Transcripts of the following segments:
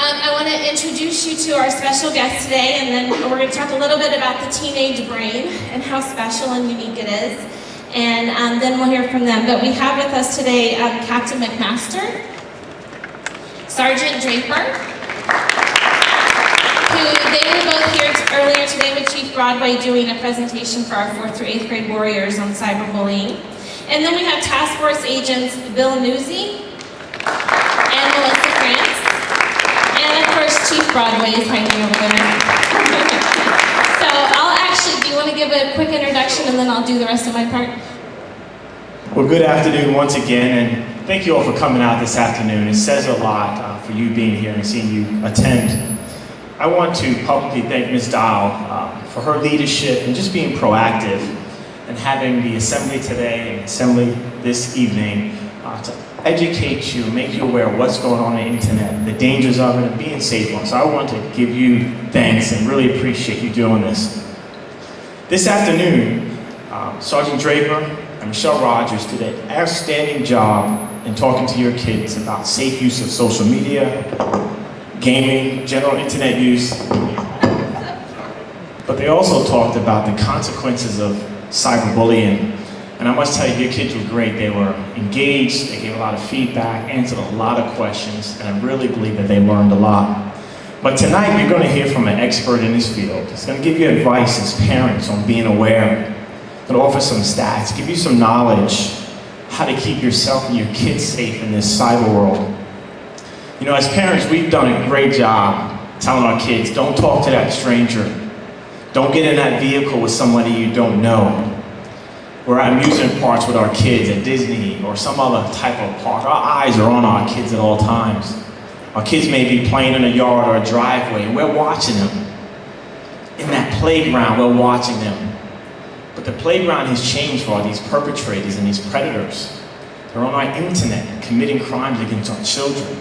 I want to introduce you to our special guest today, and then we're going to talk a little bit about the teenage brain and how special and unique it is, and then we'll hear from them. But we have with us today Captain McMaster, Sergeant Draper, who they were both here earlier today with Chief Broadway doing a presentation for our 4th through 8th grade warriors on cyberbullying. And then we have Task Force Agents Bill Newsy and Melissa France. And of course, Chief Broadway is hanging over there. So do you want to give a quick introduction and then I'll do the rest of my part? Well, good afternoon once again, and thank you all for coming out this afternoon. It says a lot for you being here and seeing you attend. I want to publicly thank Ms. Dial for her leadership and just being proactive and having the assembly today and assembly this evening to educate you, make you aware of what's going on the internet, the dangers of it, and being safe on. So I want to give you thanks and really appreciate you doing this. This afternoon, Sergeant Draper and Michelle Rogers did an outstanding job in talking to your kids about safe use of social media, gaming, general internet use. But they also talked about the consequences of cyberbullying. And I must tell you, your kids were great. They were engaged, they gave a lot of feedback, answered a lot of questions, and I really believe that they learned a lot. But tonight, you're going to hear from an expert in this field. He's going to give you advice as parents on being aware, going to offer some stats, give you some knowledge, how to keep yourself and your kids safe in this cyber world. You know, as parents, we've done a great job telling our kids, don't talk to that stranger. Don't get in that vehicle with somebody you don't know. We're at amusement parks with our kids at Disney or some other type of park. Our eyes are on our kids at all times. Our kids may be playing in a yard or a driveway, and we're watching them. In that playground, we're watching them. But the playground has changed for all these perpetrators and these predators. They're on our internet, committing crimes against our children,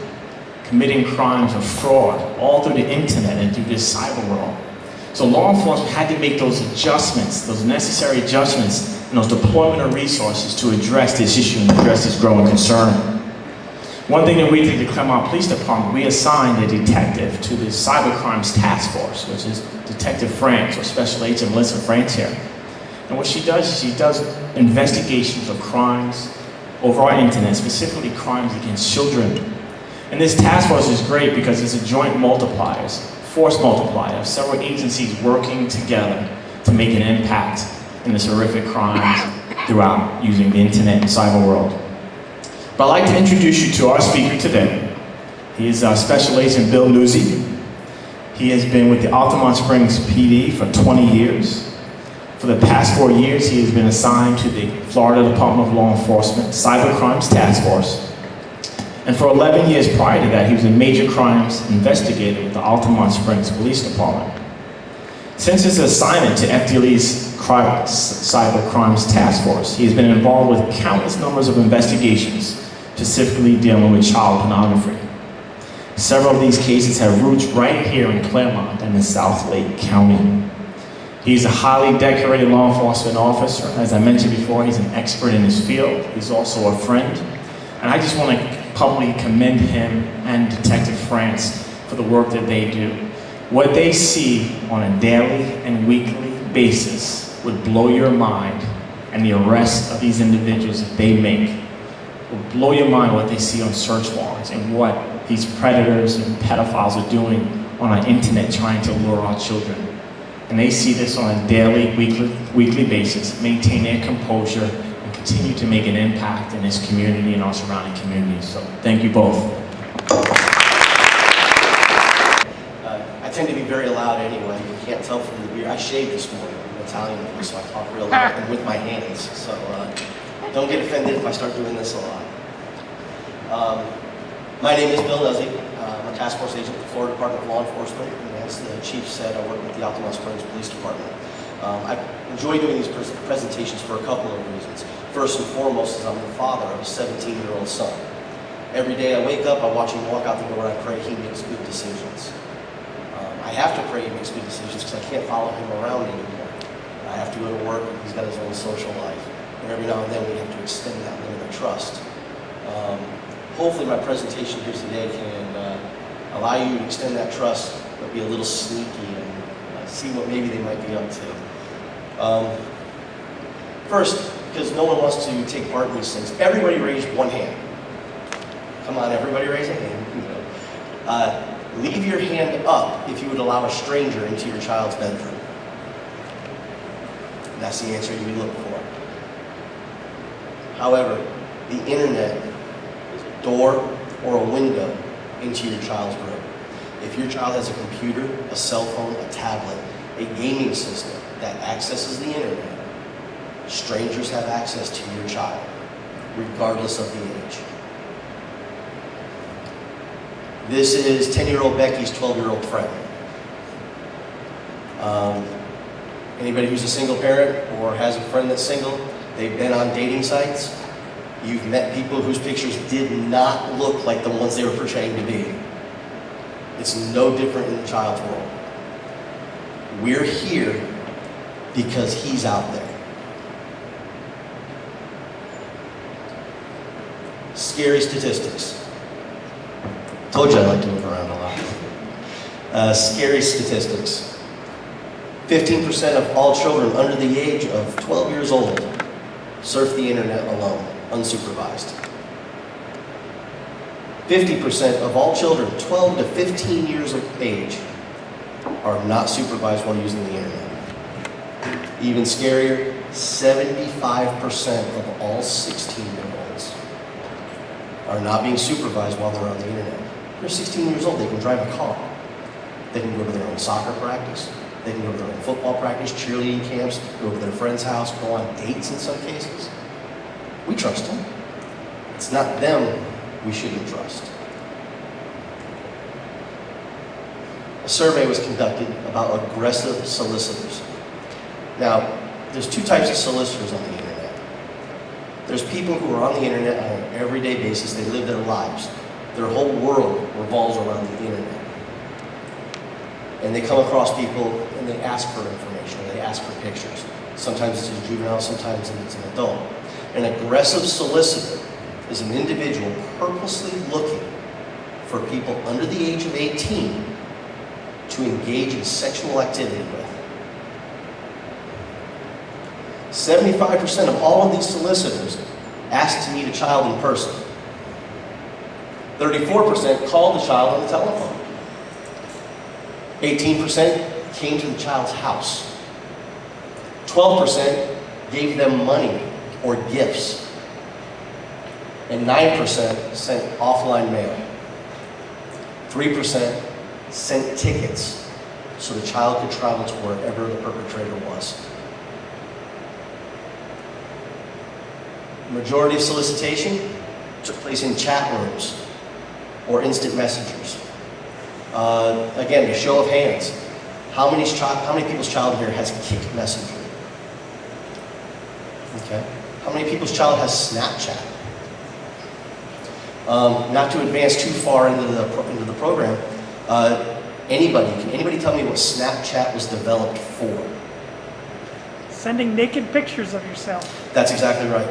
committing crimes of fraud, all through the internet and through this cyber world. So law enforcement had to make those adjustments, those necessary adjustments, and those deployment of resources to address this issue and address this growing concern. One thing that we did at the Clermont Police Department, we assigned a detective to the Cyber Crimes Task Force, which is Detective France, or Special Agent Melissa France here. And what she does is she does investigations of crimes over our internet, specifically crimes against children. And this task force is great because it's a joint multipliers, force multiplier of several agencies working together to make an impact in this horrific crimes throughout using the internet and cyber world. But I'd like to introduce you to our speaker today. He is Special Agent Bill Newsy. He has been with the Altamont Springs PD for 20 years. For the past 4 years, he has been assigned to the Florida Department of Law Enforcement Cyber Crimes Task Force. And for 11 years prior to that, he was a major crimes investigator with the Altamont Springs Police Department. Since his assignment to FDLE's Cyber Crimes Task Force, he has been involved with countless numbers of investigations, specifically dealing with child pornography. Several of these cases have roots right here in Clermont and in South Lake County. He's a highly decorated law enforcement officer. As I mentioned before, he's an expert in his field. He's also a friend. And I just want to publicly commend him and Detective France for the work that they do. What they see on a daily and weekly basis would blow your mind, and the arrest of these individuals that they make will blow your mind what they see on search warrants and what these predators and pedophiles are doing on our internet trying to lure our children. And they see this on a daily, weekly basis, maintain their composure, and continue to make an impact in this community and our surrounding communities. So thank you both. I tend to be very loud anyway. You can't tell from the beard. I shaved this morning. I'm Italian, so I talk real loud and with my hands. So don't get offended if I start doing this a lot. My name is Bill Newsy. I'm a task force agent with the Florida Department of Law Enforcement. And as the chief said, I work with the Altamont Springs Police Department. I enjoy doing these presentations for a couple of reasons. First and foremost is I'm the father of a 17-year-old son. Every day I wake up, I watch him walk out the door, and I pray he makes good decisions. I have to pray he makes good decisions because I can't follow him around anymore. I have to go to work, and he's got his own social life. And every now and then we have to extend that limit of trust. Hopefully my presentation here today can allow you to extend that trust, but be a little sneaky and see what maybe they might be up to. First, because no one wants to take part in these things, everybody raise one hand. Come on, everybody raise a hand. Leave your hand up if you would allow a stranger into your child's bedroom. That's the answer you look for. However, the internet is a door or a window into your child's room. If your child has a computer, a cell phone, a tablet, a gaming system that accesses the internet, strangers have access to your child, regardless of the age. This is 10-year-old Becky's 12-year-old friend. Anybody who's a single parent or has a friend that's single, they've been on dating sites. You've met people whose pictures did not look like the ones they were portraying to be. It's no different in the child's world. We're here because he's out there. Scary statistics. Told you I like to move around a lot. Scary statistics. 15% of all children under the age of 12 years old surf the internet alone, unsupervised. 50% of all children 12 to 15 years of age are not supervised while using the internet. Even scarier, 75% of all 16-year-olds are not being supervised while they're on the internet. They're 16 years old, they can drive a car. They can go to their own soccer practice. They can go to their own football practice, cheerleading camps, go to their friend's house, go on dates in some cases. We trust them. It's not them we shouldn't trust. A survey was conducted about aggressive solicitors. Now, there's two types of solicitors on the internet. There's people who are on the internet on an everyday basis. They live their lives. Their whole world revolves around the internet. And they come across people and they ask for information, they ask for pictures. Sometimes it's a juvenile, sometimes it's an adult. An aggressive solicitor is an individual purposely looking for people under the age of 18 to engage in sexual activity with. 75% of all of these solicitors ask to meet a child in person. 34% called the child on the telephone. 18% came to the child's house. 12% gave them money or gifts. And 9% sent offline mail. 3% sent tickets so the child could travel to wherever the perpetrator was. The majority of solicitation took place in chat rooms or instant messengers. Again, a show of hands. How many people's child here has Kick Messenger? Okay. How many people's child has Snapchat? Not to advance too far into the program, can anybody tell me what Snapchat was developed for? Sending naked pictures of yourself. That's exactly right.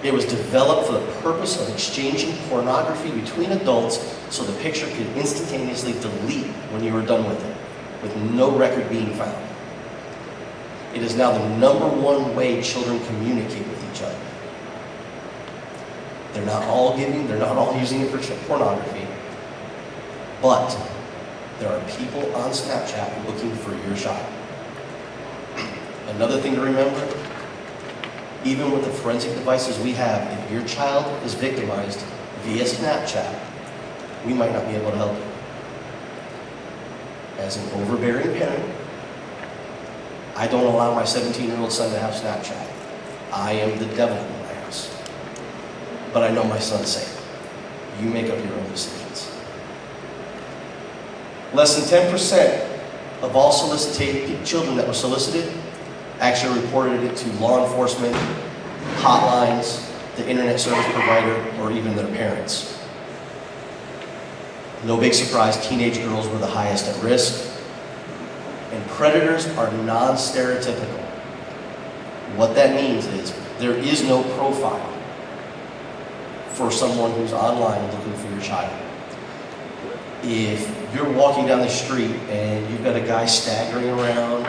It was developed for the purpose of exchanging pornography between adults so the picture could instantaneously delete when you were done with it, with no record being found. It is now the #1 way children communicate with each other. They're not all using it for pornography, but there are people on Snapchat looking for your child. Another thing to remember, even with the forensic devices we have, if your child is victimized via Snapchat, we might not be able to help you. As an overbearing parent, I don't allow my 17-year-old son to have Snapchat. I am the devil in my house. But I know my son's safe. You make up your own decisions. Less than 10% of all solicited children that were solicited actually reported it to law enforcement, hotlines, the internet service provider, or even their parents. No big surprise, teenage girls were the highest at risk, and predators are non-stereotypical. What that means is there is no profile for someone who's online looking for your child. If you're walking down the street and you've got a guy staggering around,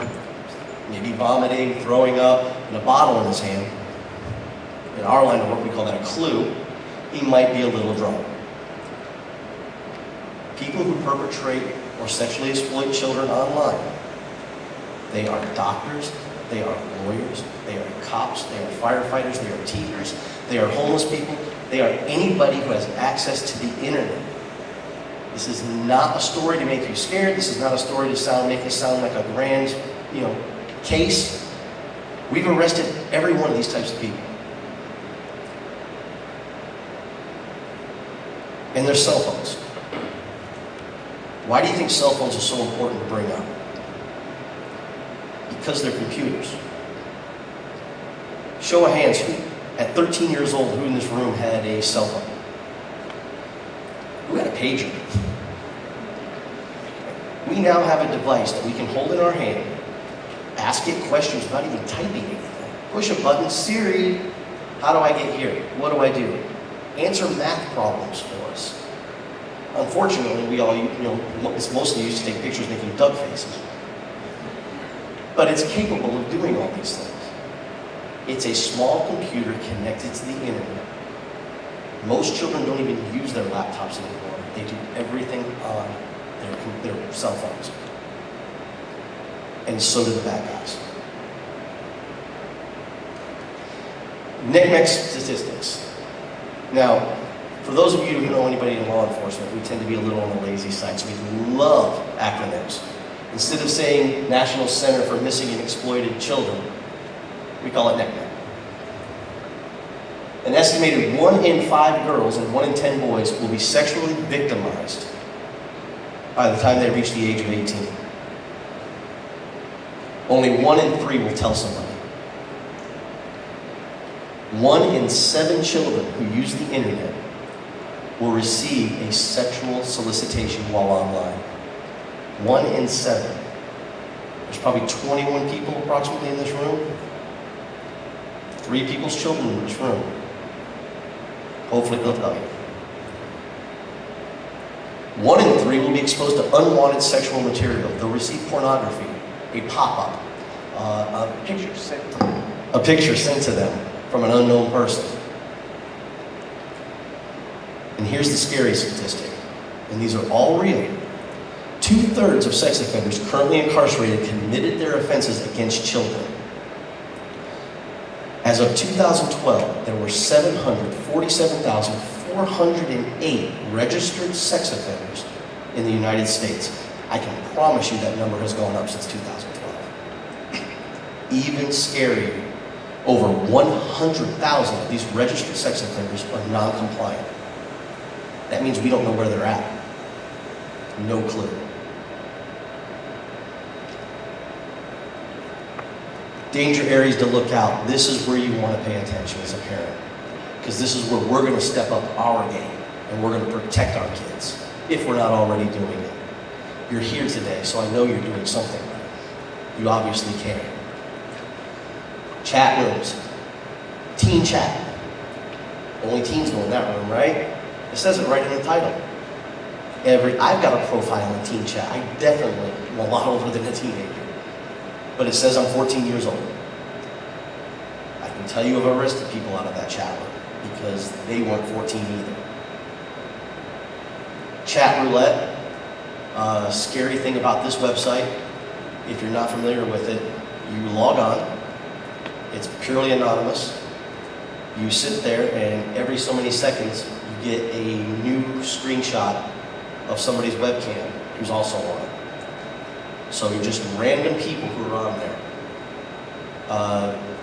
maybe vomiting, throwing up, and a bottle in his hand, in our line of work we call that a clue, he might be a little drunk. People who perpetrate or sexually exploit children online, they are doctors, they are lawyers, they are cops, they are firefighters, they are teachers, they are homeless people, they are anybody who has access to the internet. This is not a story to make you scared. This is not a story to make it sound like a grand, case. We've arrested every one of these types of people. And their cell phones. Why do you think cell phones are so important to bring up? Because they're computers. Show of hands, who, at 13 years old, who in this room had a cell phone? Who had a pager? We now have a device that we can hold in our hand, ask it questions without even typing anything. Push a button, Siri, how do I get here? What do I do? Answer math problems for us. Unfortunately, we all, it's mostly used to take pictures making duck faces. But it's capable of doing all these things. It's a small computer connected to the internet. Most children don't even use their laptops anymore. They do everything on their cell phones. And so do the bad guys. NCMEC statistics. Now, for those of you who know anybody in law enforcement, we tend to be a little on the lazy side, so we love acronyms. Instead of saying National Center for Missing and Exploited Children, we call it NCMEC. An estimated 1 in 5 girls and 1 in 10 boys will be sexually victimized by the time they reach the age of 18. Only 1 in 3 will tell somebody. 1 in 7 children who use the internet will receive a sexual solicitation while online. 1 in 7. There's probably 21 people approximately in this room. 3 people's children in this room. Hopefully they'll tell you. 1 in 3 will be exposed to unwanted sexual material. They'll receive pornography, a pop-up, a picture sent to them from an unknown person. And here's the scary statistic, and these are all real. 2/3 of sex offenders currently incarcerated committed their offenses against children. As of 2012, there were 747,408 registered sex offenders in the United States. I can promise you that number has gone up since 2012. Even scarier, over 100,000 of these registered sex offenders are non-compliant. That means we don't know where they're at. No clue. Danger areas to look out. This is where you want to pay attention as a parent, because this is where we're going to step up our game and we're going to protect our kids, if we're not already doing it. You're here today, so I know you're doing something right. You obviously can. Chat rooms. Teen chat. Only teens go in that room, right? It says it right in the title. I've got a profile in teen chat. I definitely am a lot older than a teenager. But it says I'm 14 years old. I can tell you I've arrested people out of that chat room because they weren't 14 either. Chat roulette. Scary thing about this website, if you're not familiar with it, you log on. It's purely anonymous. You sit there and every so many seconds you get a new screenshot of somebody's webcam who's also on. So you're just random people who are on there.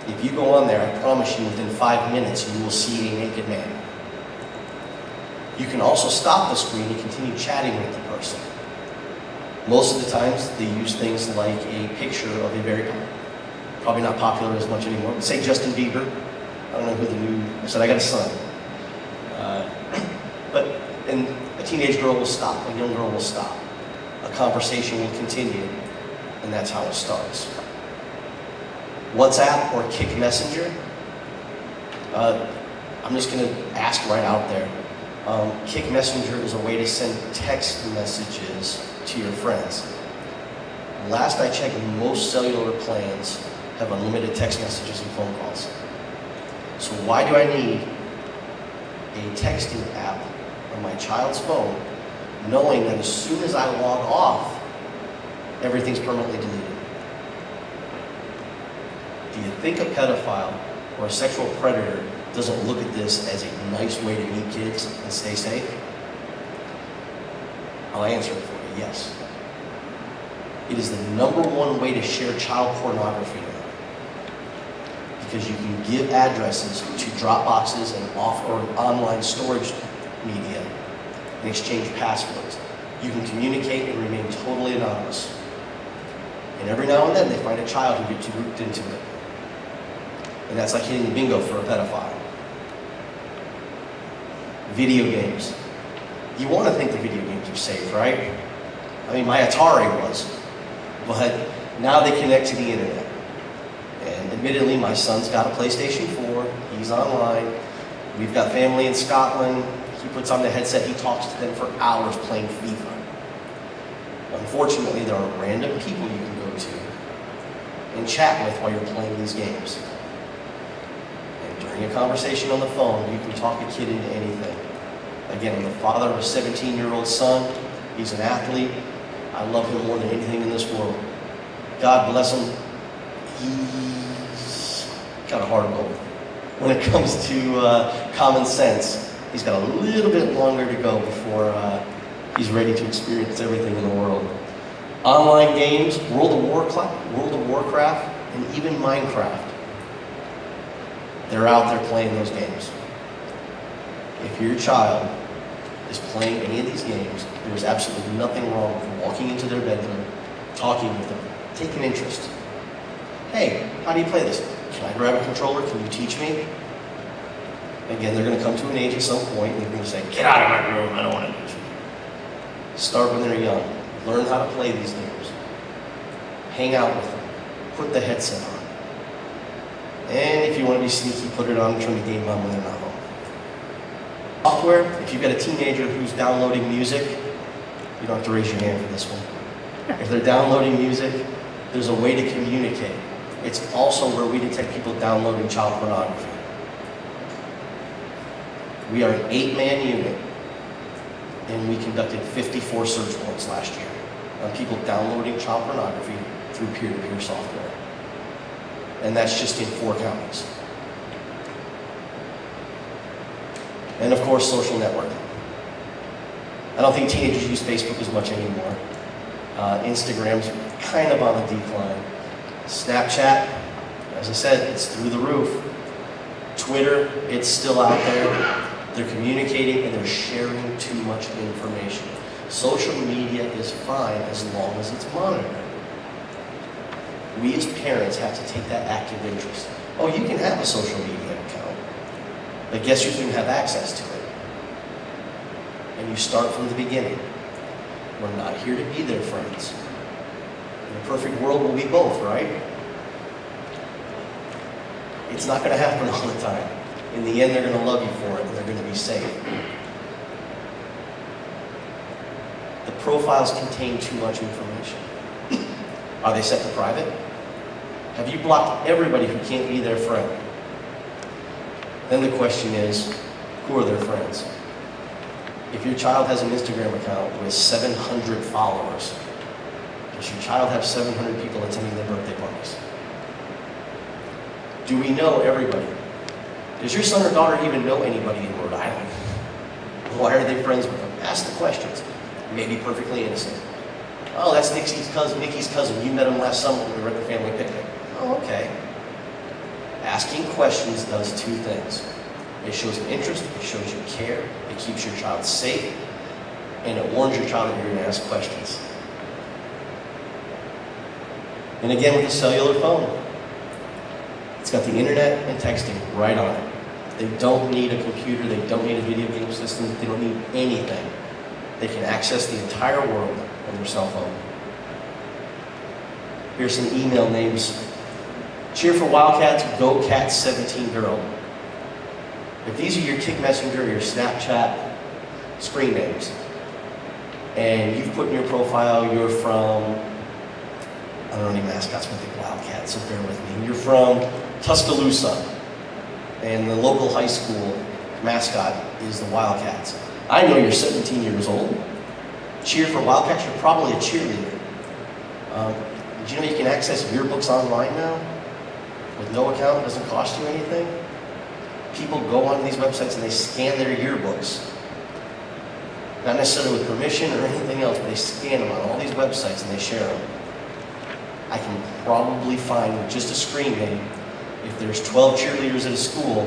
If you go on there, I promise you within 5 minutes you will see a naked man. You can also stop the screen and continue chatting with the person. Most of the times they use things like a picture of a very, probably not popular as much anymore, but say Justin Bieber. I don't know who I said I got a son. And a teenage girl will stop, a young girl will stop. A conversation will continue, and that's how it starts. WhatsApp or Kick Messenger, I'm just going to ask right out there. Kick Messenger is a way to send text messages to your friends. Last I checked, most cellular plans have unlimited text messages and phone calls. So why do I need a texting app on my child's phone, knowing that as soon as I log off, everything's permanently deleted? Do you think a pedophile or a sexual predator doesn't look at this as a nice way to meet kids and stay safe? I'll answer it for you, yes. It is the #1 way to share child pornography now. Because you can give addresses to drop boxes and or online storage media and exchange passwords. You can communicate and remain totally anonymous. And every now and then they find a child who gets grouped into it. And that's like hitting the bingo for a pedophile. Video games. You want to think the video games are safe, right? I mean, my Atari was. But now they connect to the internet. And admittedly, my son's got a PlayStation 4. He's online. We've got family in Scotland. He puts on the headset. He talks to them for hours playing FIFA. Unfortunately, there are random people you can go to and chat with while you're playing these games. And during a conversation on the phone, you can talk a kid into anything. Again, I'm the father of a 17-year-old son. He's an athlete. I love him more than anything in this world. God bless him. He's got a heart of gold. When it comes to common sense, he's got a little bit longer to go before he's ready to experience everything in the world. Online games, World of Warcraft, and even Minecraft. They're out there playing those games. If your child is playing any of these games, there is absolutely nothing wrong with walking into their bedroom, talking with them, taking interest. Hey, how do you play this? Can I grab a controller? Can you teach me? Again, they're going to come to an age at some point and they're going to say, get out of my room, I don't want to do it. Start when they're young. Learn how to play these games. Hang out with them. Put the headset on. And if you want to be sneaky, put it on and turn the game on when they're not home. Software, if you've got a teenager who's downloading music, you don't have to raise your hand for this one. If they're downloading music, there's a way to communicate. It's also where we detect people downloading child pornography. We are an 8-man unit, and we conducted 54 search warrants last year on people downloading child pornography through peer-to-peer software. And that's just in 4 counties. And of course, social networking. I don't think teenagers use Facebook as much anymore. Instagram's kind of on the decline. Snapchat, as I said, it's through the roof. Twitter, it's still out there. They're communicating and they're sharing too much information. Social media is fine as long as it's monitored. We as parents have to take that active interest. Oh, you can have a social media account, but guess who's going to have access to it? And you start from the beginning. We're not here to be their friends. In a perfect world, we'll be both, right? It's not going to happen all the time. In the end, they're going to love you for it, and they're going to be safe. The profiles contain too much information. Are they set to private? Have you blocked everybody who can't be their friend? Then the question is, who are their friends? If your child has an Instagram account with 700 followers, does your child have 700 people attending their birthday parties? Do we know everybody? Does your son or daughter even know anybody in Rhode Island? Why are they friends with them? Ask the questions. Maybe perfectly innocent. Oh, that's Nikki's cousin. You met him last summer when we were at the family picnic. Oh, okay. Asking questions does 2 things. It shows an interest, it shows you care, it keeps your child safe, and it warns your child that you're going to ask questions. And again, with the cellular phone, it's got the internet and texting right on it. They don't need a computer, they don't need a video game system, they don't need anything. They can access the entire world on their cell phone. Here's some email names. Cheer for Wildcats, Go Cats 17 Girl. If these are your Kick Messenger or your Snapchat screen names. And you've put in your profile, you're from, I don't know any mascots, but I think Wildcats, so bear with me. You're from Tuscaloosa, and the local high school mascot is the Wildcats. I know you're 17 years old. Cheer for Wildcats, you're probably a cheerleader. Did you know you can access yearbooks online now? With no account, it doesn't cost you anything. People go on these websites and they scan their yearbooks. Not necessarily with permission or anything else, but they scan them on all these websites and they share them. I can probably find with just a screen name, if there's 12 cheerleaders at a school,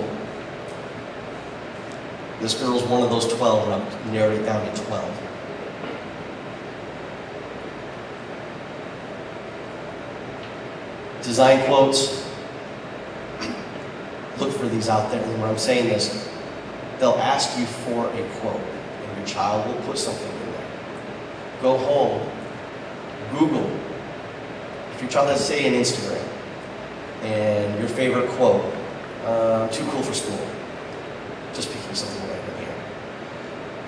this girl's one of those 12, and I've narrowed it down to 12. Design quotes. Look for these out there. And when I'm saying this, they'll ask you for a quote, and your child will put something in there. Go home, Google. If your child has, say, an Instagram, and your favorite quote, too cool for school. Just picking something random here.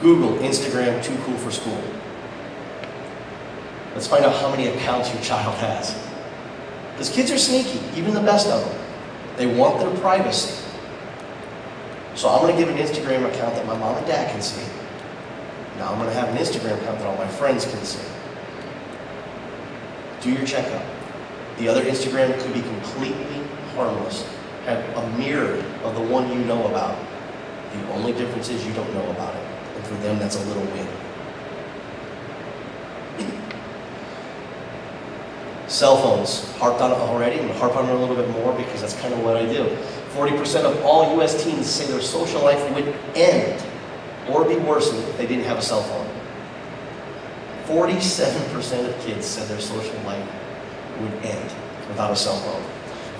Google, Instagram, too cool for school. Let's find out how many accounts your child has. Because kids are sneaky, even the best of them. They want their privacy. So I'm going to give an Instagram account that my mom and dad can see. Now I'm going to have an Instagram account that all my friends can see. Do your checkup. The other Instagram could be completely harmless. Have a mirror of the one you know about. The only difference is you don't know about it. And for them, that's a little win. Cell phones. Harped on it already. I'm going to harp on it a little bit more because that's kind of what I do. 40% of all U.S. teens say their social life would end or be worsened if they didn't have a cell phone. 47% of kids said their social life would end without a cell phone.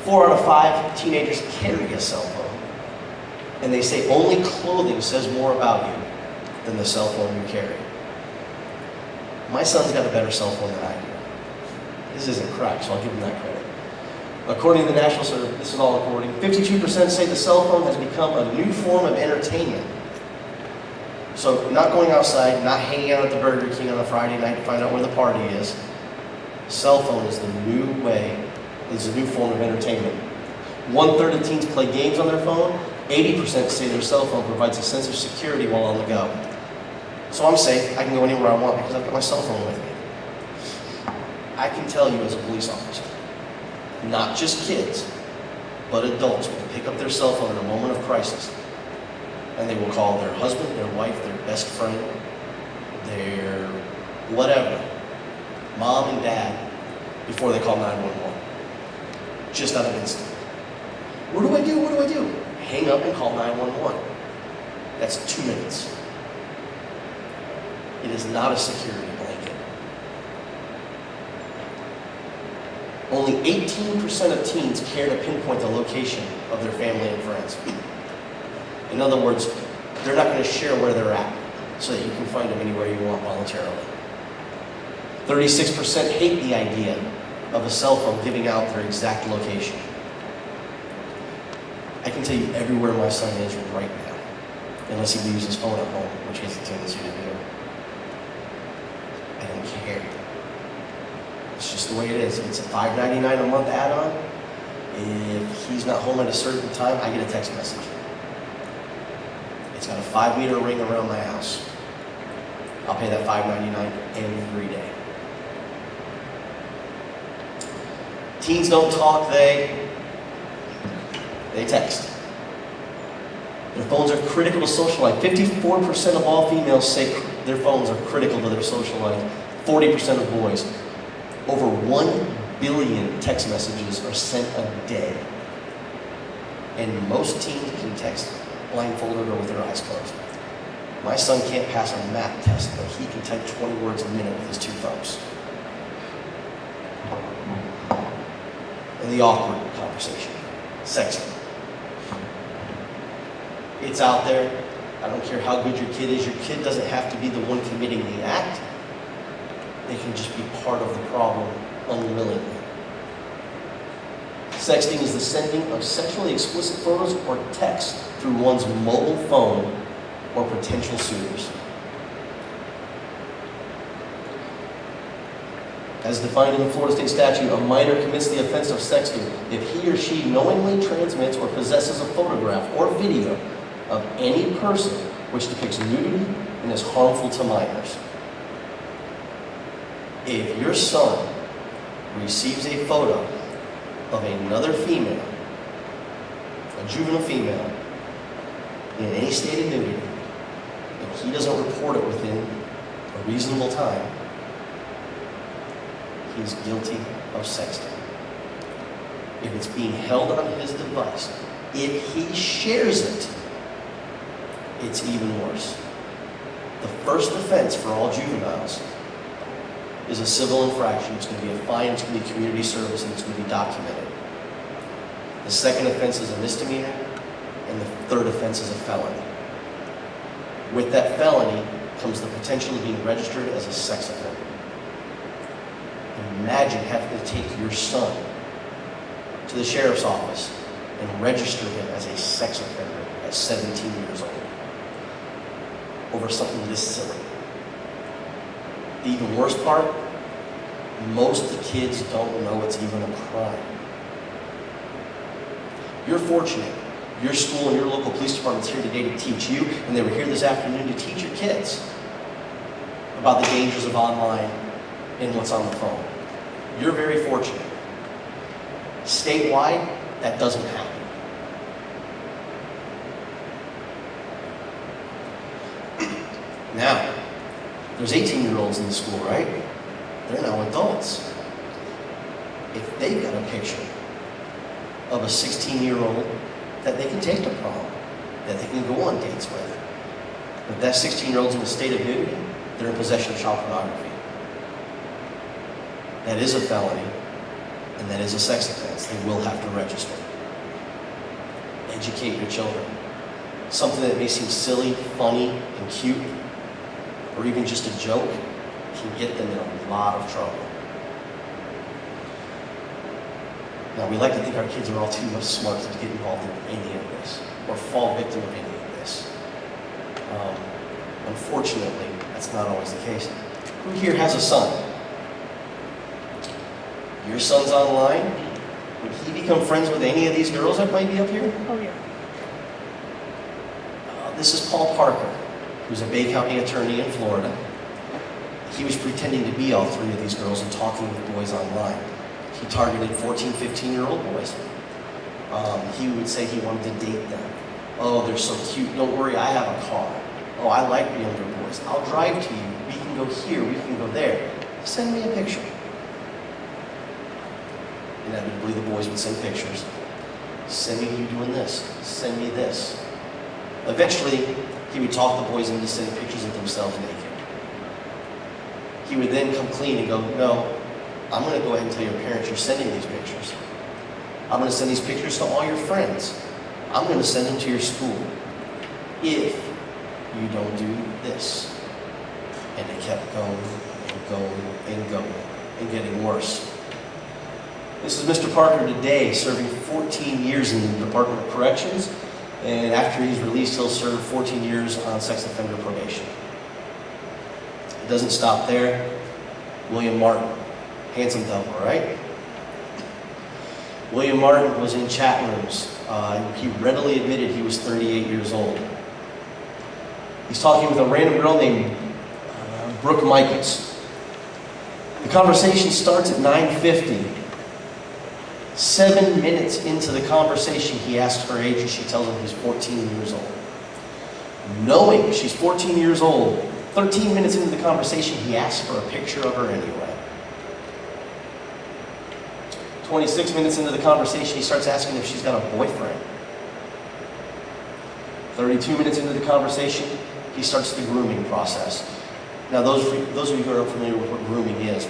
4 out of 5 teenagers carry a cell phone. And they say only clothing says more about you than the cell phone you carry. My son's got a better cell phone than I do. This isn't cracked, so I'll give him that credit. According to the National Survey, this is all according, 52% say the cell phone has become a new form of entertainment. So not going outside, not hanging out at the Burger King on a Friday night to find out where the party is. Cell phone is the new way, is a new form of entertainment. 1/3 of teens play games on their phone. 80% say their cell phone provides a sense of security while on the go. So I'm safe, I can go anywhere I want because I've got my cell phone with me. I can tell you as a police officer, not just kids, but adults will pick up their cell phone in a moment of crisis, and they will call their husband, their wife, their best friend, their whatever, mom and dad, before they call 911. Just out of instinct. What do I do? What do I do? Hang up and call 911. That's 2 minutes. It is not a security blanket. Only 18% of teens care to pinpoint the location of their family and friends. In other words, they're not going to share where they're at so that you can find them anywhere you want voluntarily. 36% hate the idea of a cell phone giving out their exact location. I can tell you everywhere my son is right now, unless he leaves his phone at home, which he has a tendency to do. I don't care. It's just the way it is. It's a $5.99 a month add-on. If he's not home at a certain time, I get a text message. It's got a 5-meter ring around my house. I'll pay that $5.99 every day. Teens don't talk, they text. Their phones are critical to social life. 54% of all females say their phones are critical to their social life. 40% of boys. Over 1 billion text messages are sent a day. And most teens can text blindfolded or with their eyes closed. My son can't pass a math test, but he can type 20 words a minute with his 2 thumbs. And the awkward conversation. Sexting. It's out there. I don't care how good your kid is. Your kid doesn't have to be the one committing the act. They can just be part of the problem unwillingly. Sexting is the sending of sexually explicit photos or text through one's mobile phone or potential suitors. As defined in the Florida State statute, a minor commits the offense of sexting if he or she knowingly transmits or possesses a photograph or video of any person which depicts nudity and is harmful to minors. If your son receives a photo of another female, a juvenile female, in any state of nudity, and he doesn't report it within a reasonable time, he's guilty of sexting. If it's being held on his device, if he shares it, it's even worse. The first offense for all juveniles is a civil infraction. It's going to be a fine, it's going to be community service, and it's going to be documented. The second offense is a misdemeanor, and the third offense is a felony. With that felony comes the potential of being registered as a sex offender. Imagine having to take your son to the sheriff's office and register him as a sex offender at 17 years old over something this silly. The even worse part, most of the kids don't know it's even a crime. You're fortunate. Your school and your local police department's here today to teach you, and they were here this afternoon to teach your kids about the dangers of online and what's on the phone. You're very fortunate. Statewide, that doesn't happen. Now, there's 18-year-olds in the school, right? They're now adults. If they've got a picture of a 16-year-old that they can take to prom, that they can go on dates with, if that 16-year-old's in a state of nudity, they're in possession of child pornography. That is a felony, and that is a sex offense. They will have to register. Educate your children. Something that may seem silly, funny, and cute, or even just a joke, can get them in a lot of trouble. Now, we like to think our kids are all too much smart to get involved in any of this, or fall victim of any of this. Unfortunately, that's not always the case. Who here has a son? Your son's online? Would he become friends with any of these girls that might be up here? Oh, yeah. This is Paul Parker, who's a Bay County attorney in Florida. He was pretending to be all three of these girls and talking with boys online. He targeted 14, 15-year-old boys. He would say he wanted to date them. Oh, they're so cute. Don't worry, I have a car. Oh, I like younger boys. I'll drive to you. We can go here. We can go there. Send me a picture. Inevitably, the boys would send pictures. Send me you doing this. Send me this. Eventually, he would talk the boys into sending pictures of themselves naked. He would then come clean and go, no, I'm going to go ahead and tell your parents you're sending these pictures. I'm going to send these pictures to all your friends. I'm going to send them to your school. If you don't do this. And it kept going and going and going and getting worse. This is Mr. Parker today, serving 14 years in the Department of Corrections. And after he's released, he'll serve 14 years on sex offender probation. It doesn't stop there. William Martin, handsome devil, right? William Martin was in chat rooms. He readily admitted he was 38 years old. He's talking with a random girl named Brooke Michaels. The conversation starts at 9:50. 7 minutes into the conversation, he asks her age and she tells him he's 14 years old. Knowing she's 14 years old, 13 minutes into the conversation, he asks for a picture of her anyway. 26 minutes into the conversation, he starts asking if she's got a boyfriend. 32 minutes into the conversation, he starts the grooming process. Now, those of you who are familiar with what grooming is,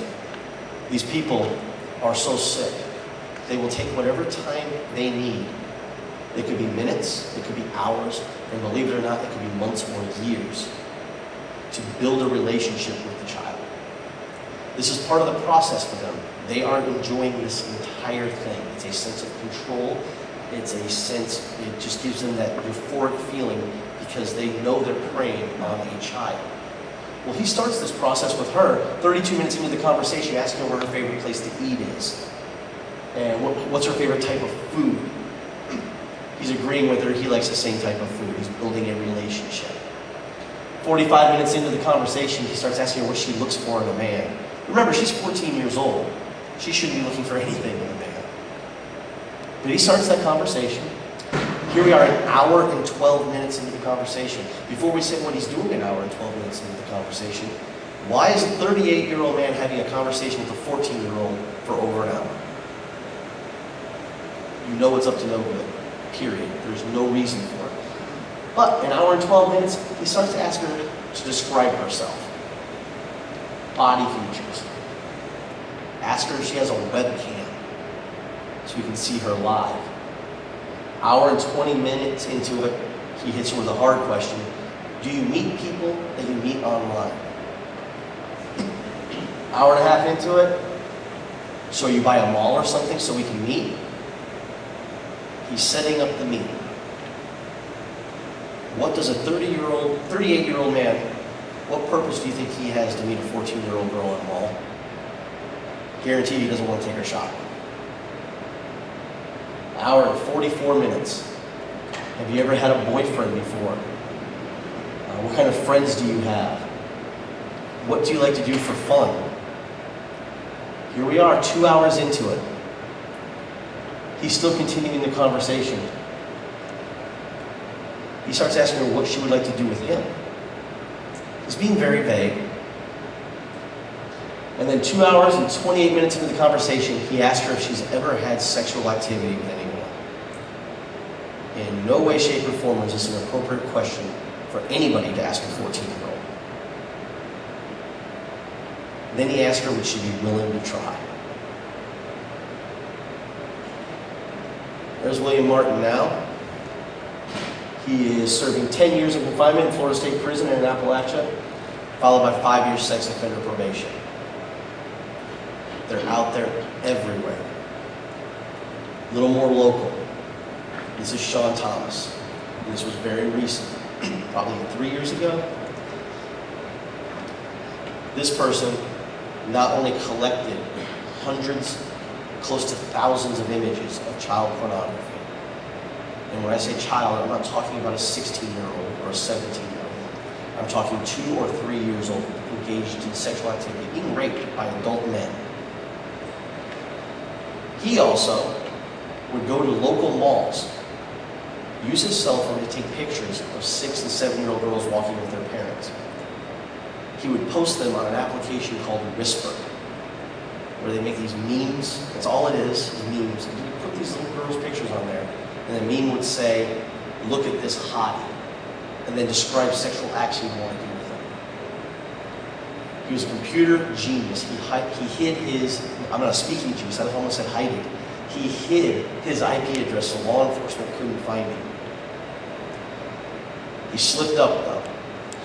these people are so sick. They will take whatever time they need. It could be minutes, it could be hours, and believe it or not, it could be months or years to build a relationship with the child. This is part of the process for them. They aren't enjoying this entire thing. It's a sense of control. It's a sense, it just gives them that euphoric feeling because they know they're preying on a child. Well, he starts this process with her 32 minutes into the conversation, asking her where her favorite place to eat is. And what's her favorite type of food. He's agreeing with her, he likes the same type of food. He's building a relationship. 45 minutes into the conversation, he starts asking her what she looks for in a man. Remember, she's 14 years old. She shouldn't be looking for anything in a man. But he starts that conversation. Here we are, an hour and 12 minutes into the conversation. Before we say what he's doing an hour and 12 minutes into the conversation, why is a 38-year-old man having a conversation with a 14-year-old for over an hour? You know it's up to no good, period. There's no reason for it. But an hour and 12 minutes, he starts to ask her to describe herself. Body features. Ask her if she has a webcam so we can see her live. Hour and 20 minutes into it, he hits her with a hard question. Do you meet people that you meet online? Hour and a half into it, so you buy a mall or something so we can meet? He's setting up the meeting. What does a 38-year-old man, what purpose do you think he has to meet a 14-year-old girl at a mall? Guarantee he doesn't want to take her shopping. Hour and 44 minutes. Have you ever had a boyfriend before? What kind of friends do you have? What do you like to do for fun? Here we are, 2 hours into it. He's still continuing the conversation. He starts asking her what she would like to do with him. He's being very vague. And then 2 hours and 28 minutes into the conversation, he asked her if she's ever had sexual activity with anyone. In no way, shape, or form is this an appropriate question for anybody to ask a 14-year-old. Then he asked her would she be willing to try. There's William Martin now. He is serving 10 years of confinement in Florida State Prison in Appalachia, followed by 5 years sex offender probation. They're out there everywhere. A little more local. This is Sean Thomas. This was very recent, probably 3 years ago. This person not only collected hundreds, close to thousands of images of child pornography. And when I say child, I'm not talking about a 16-year-old or a 17-year-old. I'm talking 2 or 3 years old, engaged in sexual activity, being raped by adult men. He also would go to local malls, use his cell phone to take pictures of 6 and 7-year-old girls walking with their parents. He would post them on an application called Whisper, where they make these memes. That's all it is memes. And he would put these little girls' pictures on there, and the meme would say, "Look at this hottie," and then describe sexual acts he'd want to do with them. He was a computer genius. He hid his, I'm not a speaking genius, I almost said hiding. He hid his IP address so law enforcement couldn't find him. He slipped up though.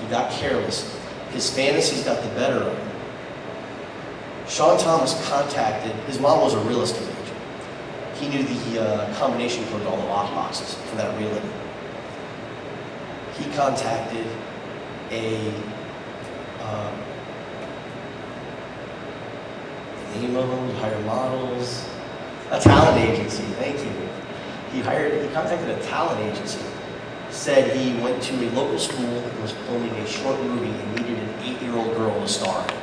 He got careless. His fantasies got the better of him. Sean Thomas contacted, his mom was a real estate agent. He knew the combination code to all the lock boxes for that realty. He contacted the name of them, hired models, a talent agency, thank you. He contacted a talent agency, said he went to a local school and was filming a short movie and needed an 8-year-old girl to star in.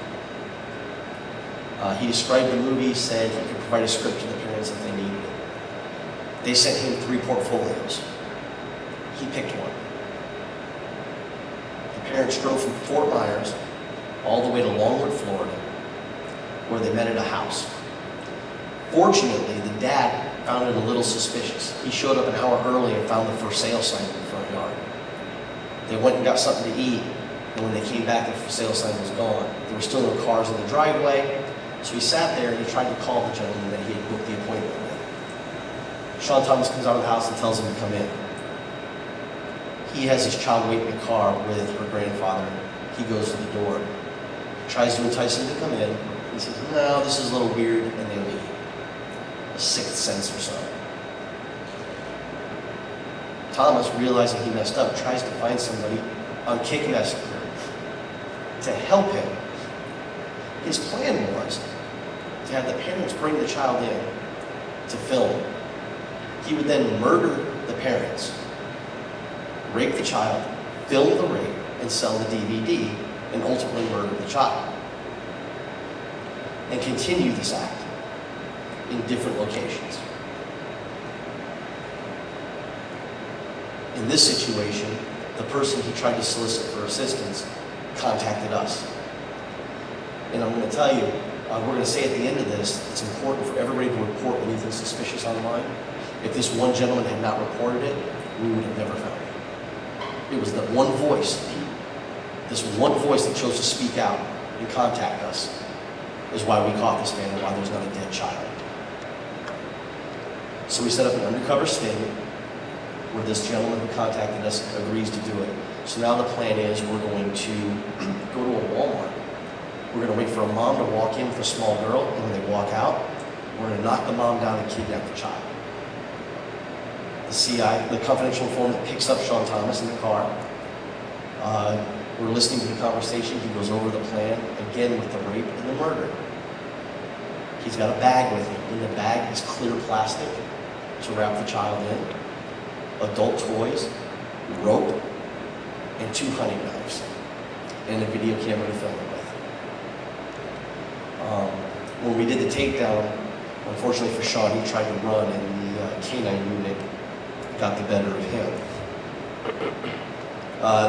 He described the movie, said he could provide a script to the parents if they needed it. They sent him 3 portfolios. He picked one. The parents drove from Fort Myers all the way to Longwood, Florida, where they met at a house. Fortunately, the dad found it a little suspicious. He showed up an hour early and found the for sale sign in the front yard. They went and got something to eat, and when they came back, the for sale sign was gone. There were still no cars in the driveway, so he sat there and he tried to call the gentleman that he had booked the appointment with. Sean Thomas comes out of the house and tells him to come in. He has his child wait in the car with her grandfather. He goes to the door, tries to entice him to come in. He says, "No, this is a little weird," and they leave. A 6th sense or so. Thomas, realizing he messed up, tries to find somebody on Kick Messenger to help him, his plan was to have the parents bring the child in to film. He would then murder the parents, rape the child, film the rape, and sell the DVD, and ultimately murder the child. And continue this act in different locations. In this situation, the person he tried to solicit for assistance contacted us. And I'm going to tell you, we're going to say at the end of this, it's important for everybody to report anything suspicious online. If this one gentleman had not reported it, we would have never found it. It was that one voice, this one voice that chose to speak out and contact us, is why we caught this man and why there's not a dead child. So we set up an undercover sting where this gentleman who contacted us agrees to do it. So now the plan is we're going to go to a Walmart. We're going to wait for a mom to walk in with a small girl, and when they walk out, we're going to knock the mom down and kidnap the child. The CI, the confidential informant, picks up Sean Thomas in the car. We're listening to the conversation. He goes over the plan, again with the rape and the murder. He's got a bag with him. In the bag is clear plastic to wrap the child in, adult toys, rope, and 2 hunting knives, and a video camera to film it with. When we did the takedown, unfortunately for Sean, he tried to run, and the canine unit got the better of him.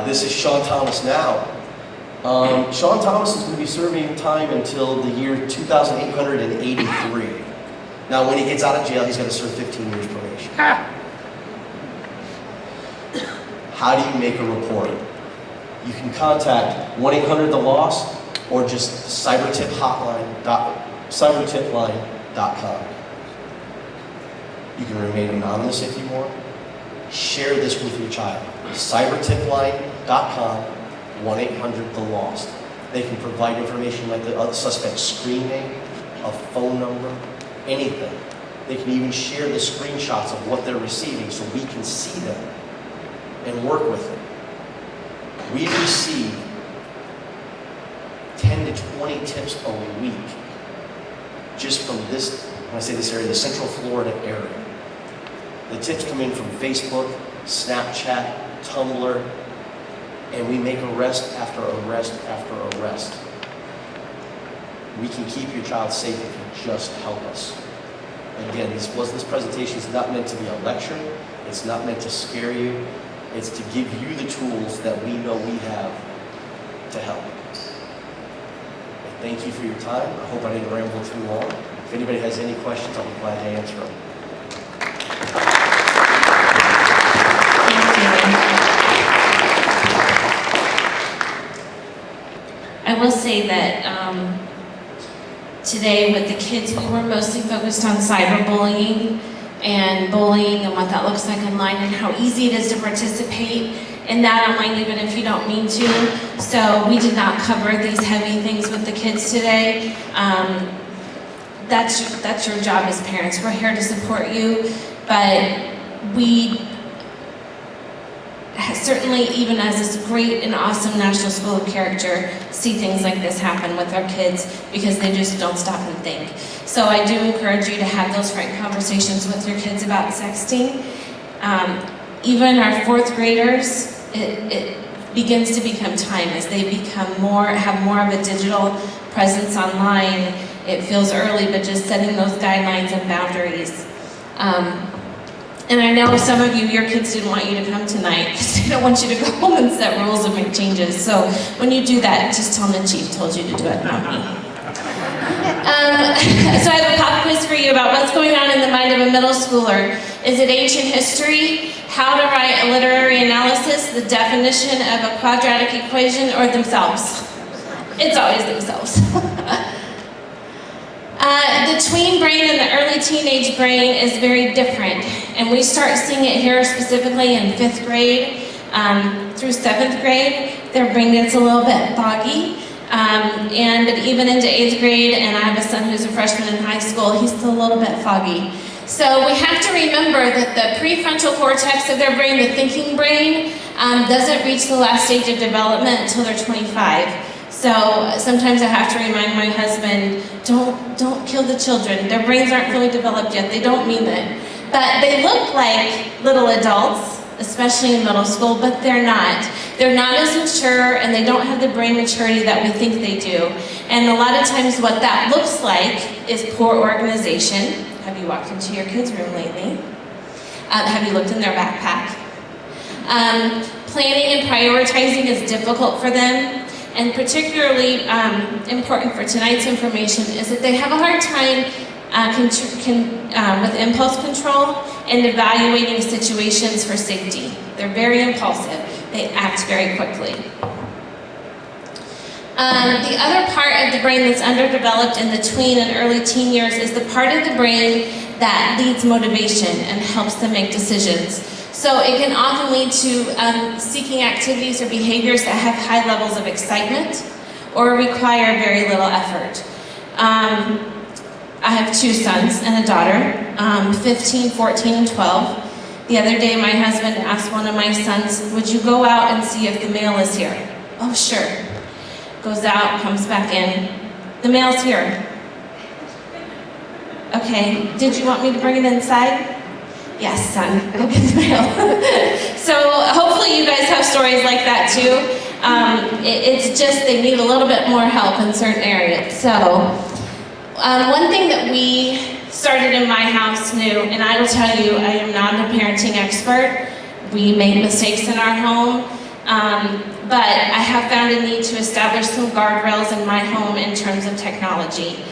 This is Sean Thomas now. Sean Thomas is going to be serving time until the year 2883. Now, when he gets out of jail, he's going to serve 15 years probation. How do you make a report? You can contact 1-800-THE-LOST or just cybertipline.com. You can remain anonymous if you want. Share this with your child. cybertipline.com, 1-800-THE-LOST. They can provide information like the other suspect's screen name, a phone number, anything. They can even share the screenshots of what they're receiving so we can see them and work with them. We receive 10 to 20 tips a week just from this, when I say this area, the Central Florida area. The tips come in from Facebook, Snapchat, Tumblr, and we make arrest after arrest after arrest. We can keep your child safe if you just help us. Again, this presentation is not meant to be a lecture. It's not meant to scare you. It's to give you the tools that we know we have to help. Thank you for your time. I hope I didn't ramble too long. If anybody has any questions, I'll be glad to answer them. I will say that today with the kids, we were mostly focused on cyberbullying and bullying and what that looks like online and how easy it is to participate in that online even if you don't mean to. So we did not cover these heavy things with the kids today. That's your job as parents. We're here to support you, but we certainly, even as this great and awesome National School of Character, see things like this happen with our kids because they just don't stop and think. So I do encourage you to have those frank conversations with your kids about sexting. Even our 4th graders, it begins to become time as they have more of a digital presence online. It feels early, but just setting those guidelines and boundaries. And I know some of you, your kids didn't want you to come tonight because they don't want you to go home and set rules and make changes. So when you do that, just tell them the chief told you to do it, not me. So I have a pop quiz for you about what's going on in the mind of a middle schooler. Is it ancient history, how to write a literary analysis, the definition of a quadratic equation, or themselves? It's always themselves. The tween brain and the early teenage brain is very different, and we start seeing it here specifically in 5th grade through 7th grade. Their brain gets a little bit foggy, and even into 8th grade, and I have a son who's a freshman in high school, he's still a little bit foggy. So we have to remember that the prefrontal cortex of their brain, the thinking brain, doesn't reach the last stage of development until they're 25. So sometimes I have to remind my husband, don't kill the children. Their brains aren't fully developed yet. They don't mean it. But they look like little adults, especially in middle school, but they're not. They're not as mature, and they don't have the brain maturity that we think they do. And a lot of times what that looks like is poor organization. Have you walked into your kids' room lately? Have you looked in their backpack? Planning and prioritizing is difficult for them. And particularly important for tonight's information is that they have a hard time with impulse control and evaluating situations for safety. They're very impulsive. They act very quickly. The other part of the brain that's underdeveloped in the tween and early teen years is the part of the brain that leads motivation and helps them make decisions. So it can often lead to seeking activities or behaviors that have high levels of excitement or require very little effort. I have 2 sons and a daughter, 15, 14, and 12. The other day my husband asked one of my sons, would you go out and see if the mail is here? Oh, sure. Goes out, comes back in. The mail's here. Okay, did you want me to bring it inside? Yes, son, go get the mail. So hopefully you guys have stories like that too. It's just they need a little bit more help in certain areas. So one thing that we started in my house new, and I will tell you, I am not a parenting expert. We make mistakes in our home, but I have found a need to establish some guardrails in my home in terms of technology.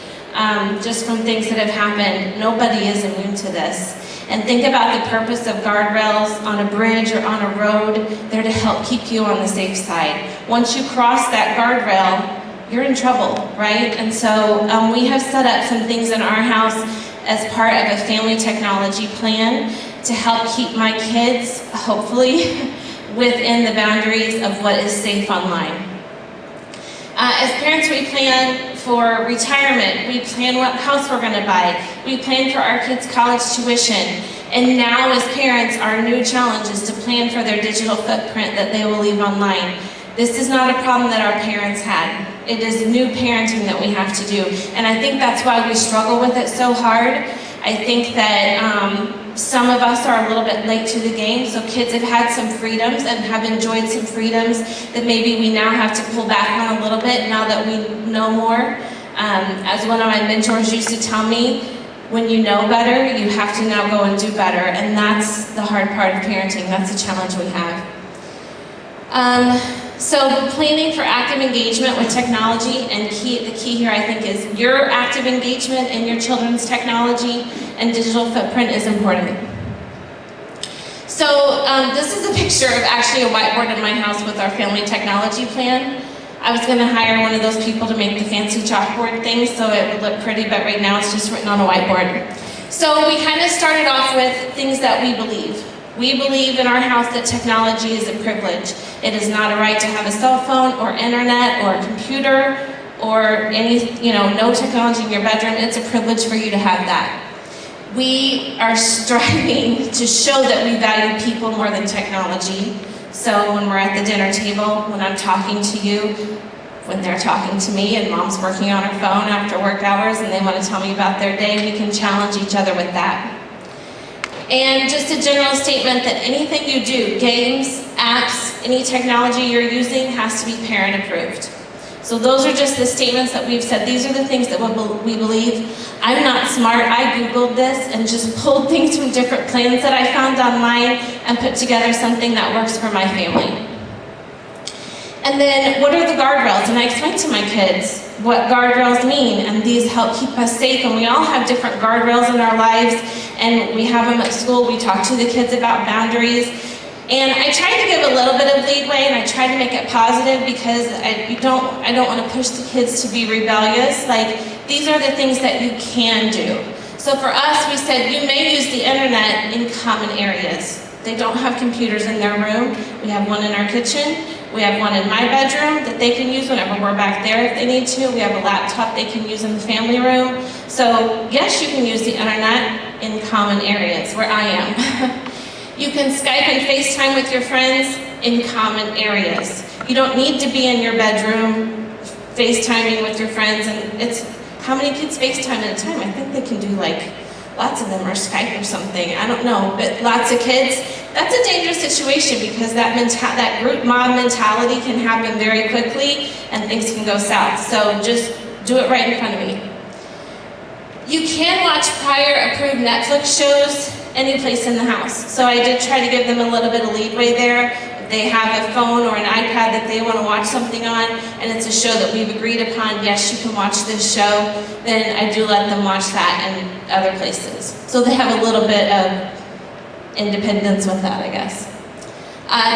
Just from things that have happened, nobody is immune to this. And think about the purpose of guardrails on a bridge or on a road. They're to help keep you on the safe side. Once you cross that guardrail, you're in trouble, right? And so we have set up some things in our house as part of a family technology plan to help keep my kids, hopefully, within the boundaries of what is safe online. As parents, we plan for retirement, we plan what house we're gonna buy, we plan for our kids' college tuition, and now as parents, our new challenge is to plan for their digital footprint that they will leave online. This is not a problem that our parents had. It is new parenting that we have to do, and I think that's why we struggle with it so hard. I think that some of us are a little bit late to the game, so kids have had some freedoms and have enjoyed some freedoms that maybe we now have to pull back on a little bit now that we know more. As one of my mentors used to tell me, when you know better, you have to now go and do better, and that's the hard part of parenting. That's the challenge we have. So planning for active engagement with technology, and the key here I think is your active engagement in your children's technology and digital footprint is important. So this is a picture of actually a whiteboard in my house with our family technology plan. I was going to hire one of those people to make the fancy chalkboard things so it would look pretty, but right now it's just written on a whiteboard. So we kind of started off with things that we believe. We believe in our house that technology is a privilege. It is not a right to have a cell phone or internet or a computer or no technology in your bedroom. It's a privilege for you to have that. We are striving to show that we value people more than technology. So when we're at the dinner table, when I'm talking to you, when they're talking to me and mom's working on her phone after work hours and they want to tell me about their day, we can challenge each other with that. And just a general statement that anything you do, games, apps, any technology you're using has to be parent approved. So those are just the statements that we've said. These are the things that we believe. I'm not smart. I Googled this and just pulled things from different plans that I found online and put together something that works for my family. And then what are the guardrails? And I explained to my kids what guardrails mean, and these help keep us safe, and we all have different guardrails in our lives, and we have them at school. We talk to the kids about boundaries, and I try to give a little bit of leeway, and I try to make it positive because I don't want to push the kids to be rebellious. Like, these are the things that you can do. So for us, we said you may use the internet in common areas. They don't have computers in their room. We have one in our kitchen. We have one in my bedroom that they can use whenever we're back there if they need to. We have a laptop they can use in the family room. So yes, you can use the internet in common areas where I am. You can Skype and FaceTime with your friends in common areas. You don't need to be in your bedroom FaceTiming with your friends, and it's, how many kids FaceTime at a time? I think they can do like, lots of them, or Skype or something, I don't know, but lots of kids, that's a dangerous situation because that group mob mentality can happen very quickly and things can go south. So just do it right in front of me. You can watch prior approved Netflix shows any place in the house. So I did try to give them a little bit of leeway there. If they have a phone or an iPad that they want to watch something on, and it's a show that we've agreed upon, yes, you can watch this show, then I do let them watch that in other places. So they have a little bit of independence with that, I guess.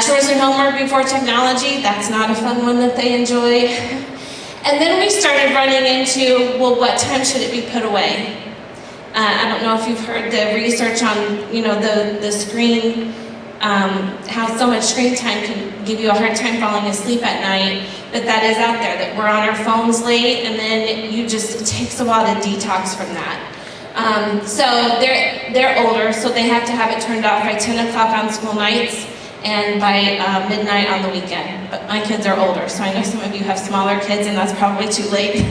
Chores and homework before technology, that's not a fun one that they enjoy. And then we started running into, well, what time should it be put away? I don't know if you've heard the research on, you know, the screen, how so much screen time can give you a hard time falling asleep at night, but that is out there, that we're on our phones late, and then it takes a while to detox from that. So they're older, so they have to have it turned off by 10 o'clock on school nights and by midnight on the weekend. But my kids are older, so I know some of you have smaller kids, and that's probably too late.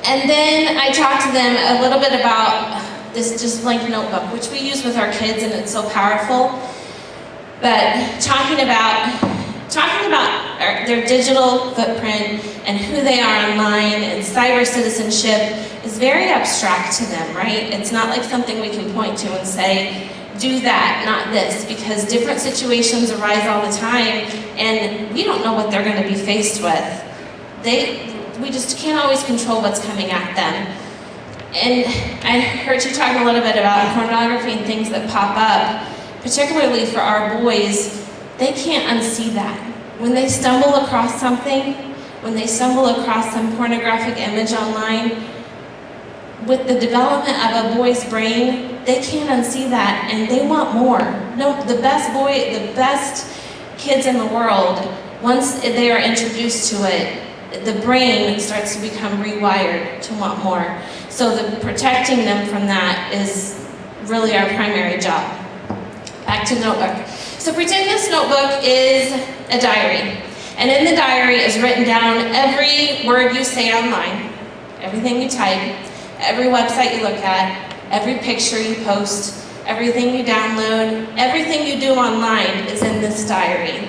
And then I talked to them a little bit about this just blank notebook, which we use with our kids, and it's so powerful. But talking about their digital footprint and who they are online and cyber citizenship is very abstract to them, right? It's not like something we can point to and say, do that, not this, because different situations arise all the time, and we don't know what they're going to be faced with. We just can't always control what's coming at them. And I heard you talking a little bit about pornography and things that pop up, particularly for our boys. They can't unsee that. When they stumble across something, when they stumble across some pornographic image online, with the development of a boy's brain, they can't unsee that, and they want more. No, the best kids in the world, once they are introduced to it, the brain starts to become rewired to want more. So protecting them from that is really our primary job. Back to notebook. So pretend this notebook is a diary. And in the diary is written down every word you say online, everything you type, every website you look at, every picture you post, everything you download, everything you do online is in this diary.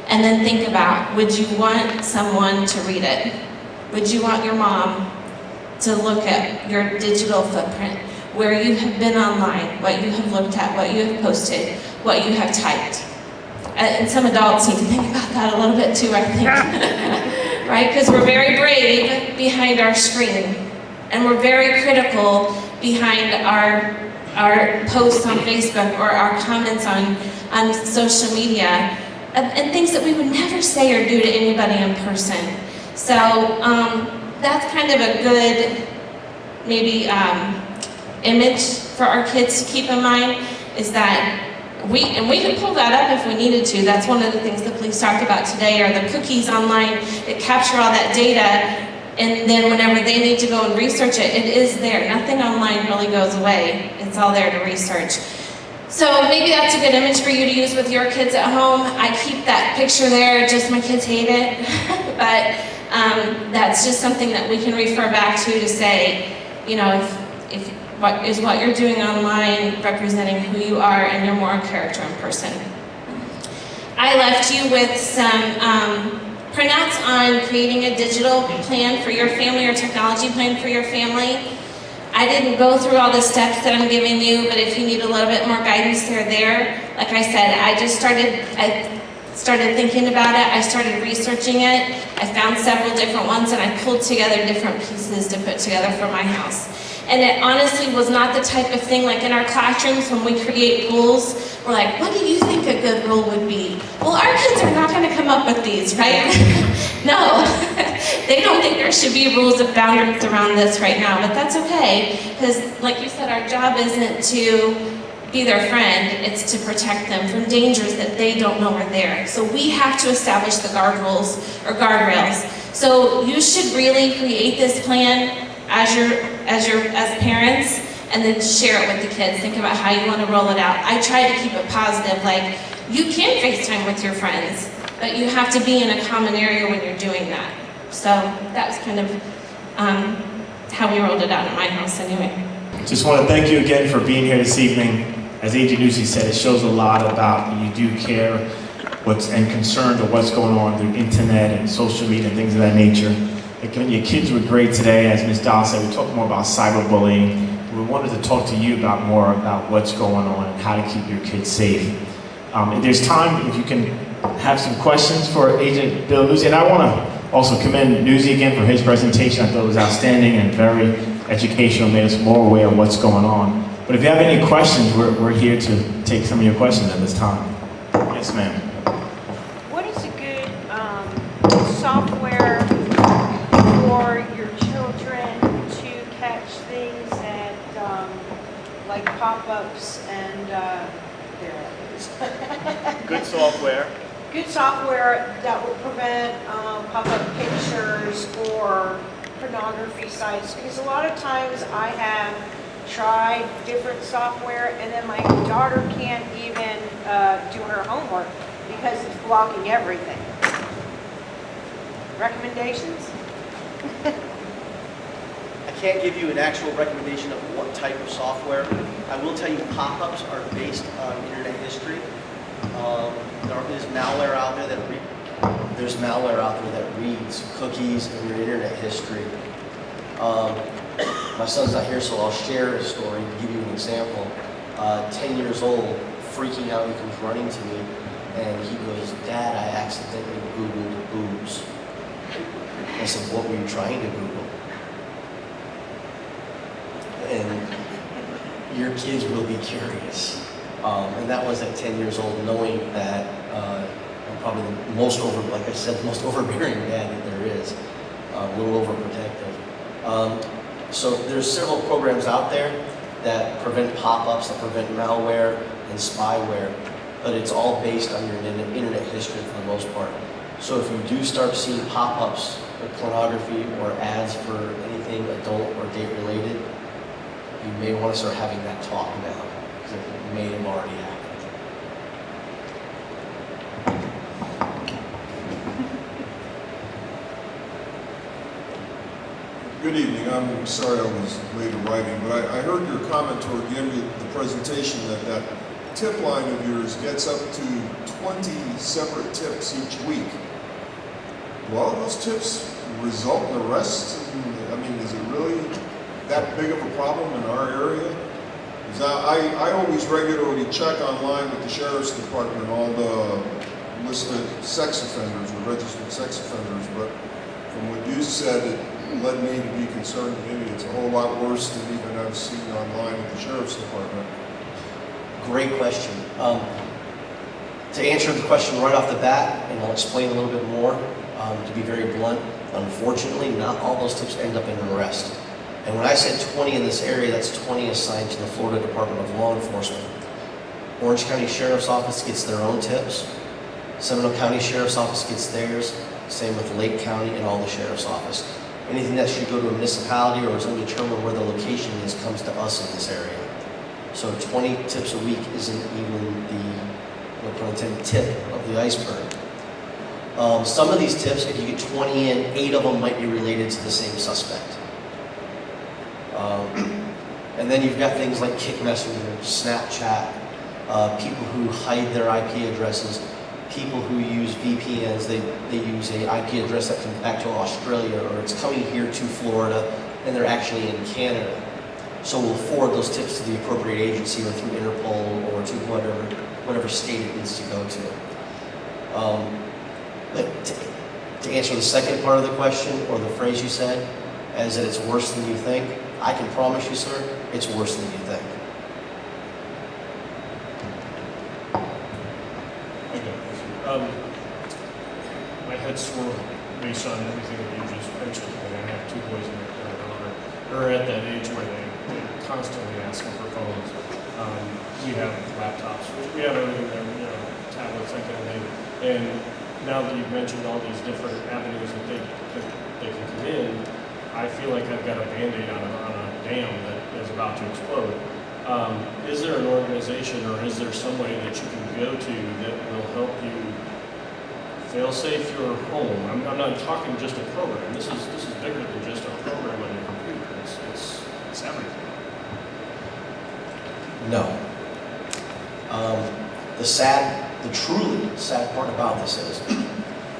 And then think about, would you want someone to read it? Would you want your mom to look at your digital footprint, where you have been online, what you have looked at, what you have posted, what you have typed? And some adults need to think about that a little bit too, I think. Right? Because we're very brave behind our screen, and we're very critical behind our posts on Facebook or our comments on social media, and things that we would never say or do to anybody in person. So that's kind of a good, maybe, image for our kids to keep in mind, is that we can pull that up if we needed to. That's one of the things the police talked about today, are the cookies online that capture all that data, and then whenever they need to go and research it, it is there. Nothing online really goes away. It's all there to research. So maybe that's a good image for you to use with your kids at home. I keep that picture there, just my kids hate it. But that's just something that we can refer back to say, you know, if what you're doing online representing who you are and your moral character in person. I left you with some printouts on creating a digital plan for your family, or technology plan for your family. I didn't go through all the steps that I'm giving you, but if you need a little bit more guidance, they're there. Like I said, I started thinking about it, I started researching it, I found several different ones, and I pulled together different pieces to put together for my house. And it honestly was not the type of thing like in our classrooms when we create rules, we're like, what do you think a good rule would be? Well, our kids are not going to come up with these, right? No, they don't think there should be rules of boundaries around this right now, but that's okay, because like you said, our job isn't to be their friend, it's to protect them from dangers that they don't know are there. So we have to establish the guardrails. So you should really create this plan as parents, and then share it with the kids. Think about how you want to roll it out. I try to keep it positive, like you can FaceTime with your friends. but you have to be in a common area when you're doing that. So that's kind of how we rolled it out at my house anyway. Just want to thank you again for being here this evening. As Agent Newsy said, it shows a lot about you do care and concerned of what's going on through internet and social media and things of that nature. Again, your kids were great today. As Ms. Dahl said, we talked more about cyberbullying. We wanted to talk to you about more about what's going on and how to keep your kids safe. If there's time, if you can have some questions for Agent Bill Newsy. And I want to also commend Newsy again for his presentation. I thought it was outstanding and very educational, made us more aware of what's going on. But if you have any questions, we're here to take some of your questions at this time. Yes, ma'am. What is a good software for your children to catch things that, like pop-ups and, there it is. Good software. Good software that will prevent pop-up pictures or pornography sites, because a lot of times I have tried different software and then my daughter can't even do her homework because it's blocking everything. Recommendations? I can't give you an actual recommendation of what type of software. I will tell you pop-ups are based on internet history. There's malware out there that reads cookies and your internet history. My son's not here, so I'll share a story to give you an example. 10 years old, freaking out, he comes running to me, and he goes, "Dad, I accidentally Googled boobs." I said, "What were you trying to Google?" And your kids will be curious. And that was at 10 years old, knowing that I'm probably the most like I said, the most overbearing dad that there is, a little overprotective. So there's several programs out there that prevent pop-ups, that prevent malware and spyware, but it's all based on your internet history for the most part. So if you do start seeing pop-ups of pornography or ads for anything adult or date related, you may want to start having that talk now, because it may have already happened. Good evening. I'm sorry I was late arriving, but I heard your comment toward the end of the presentation that tip line of yours gets up to 20 separate tips each week. Do all of those tips result in arrests? I mean, is it really that big of a problem in our area? Because I always regularly check online with the Sheriff's Department all the listed sex offenders or registered sex offenders, but from what you said, it led me to be concerned that maybe it's a whole lot worse than even I've seen online at the Sheriff's Department. Great question. To answer the question right off the bat, and I'll explain a little bit more, to be very blunt, unfortunately, not all those tips end up in an arrest. And when I said 20 in this area, that's 20 assigned to the Florida Department of Law Enforcement. Orange County Sheriff's Office gets their own tips. Seminole County Sheriff's Office gets theirs. Same with Lake County and all the Sheriff's Office. Anything that should go to a municipality or is undetermined where the location is comes to us in this area. So 20 tips a week isn't even the, no pun intended, tip of the iceberg. Some of these tips, if you get 20 in, 8 of them might be related to the same suspect. And then you've got things like Kick Messenger, Snapchat, people who hide their IP addresses, people who use VPNs, they use an IP address that comes back to Australia, or it's coming here to Florida, and they're actually in Canada. So we'll forward those tips to the appropriate agency or through Interpol or to whatever state it needs to go to. But to answer the second part of the question, or the phrase you said, as that it's worse than you think, I can promise you, sir, it's worse than you think. My head swirled based on everything that you just mentioned. And I have 2 boys and a daughter. They're at that age where they're constantly asking for phones. We have laptops. We have everything there, tablets, that kind of thing. And now that you've mentioned all these different avenues that they can come in, I feel like I've got a Band-Aid on a dam that is about to explode. Is there an organization or is there some way that you can go to that will help you Fail-safe your home. I'm not talking just a program. This is bigger than just a program on your computer. It's everything. No. The truly sad part about this is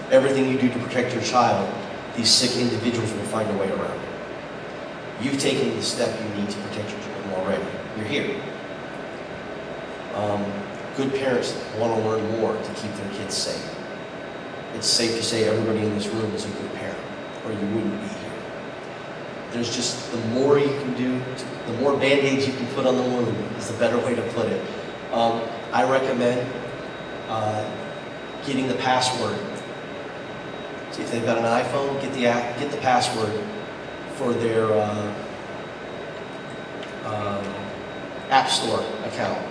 everything you do to protect your child, these sick individuals will find a way around it. You've taken the step you need to protect your children already. You're here. Good parents want to learn more to keep their kids safe. It's safe to say everybody in this room is a good parent, or you wouldn't be here. There's just, the more you can do, the more band-aids you can put on the wound is the better way to put it. I recommend getting the password. See if they've got an iPhone, get the password for their App Store account,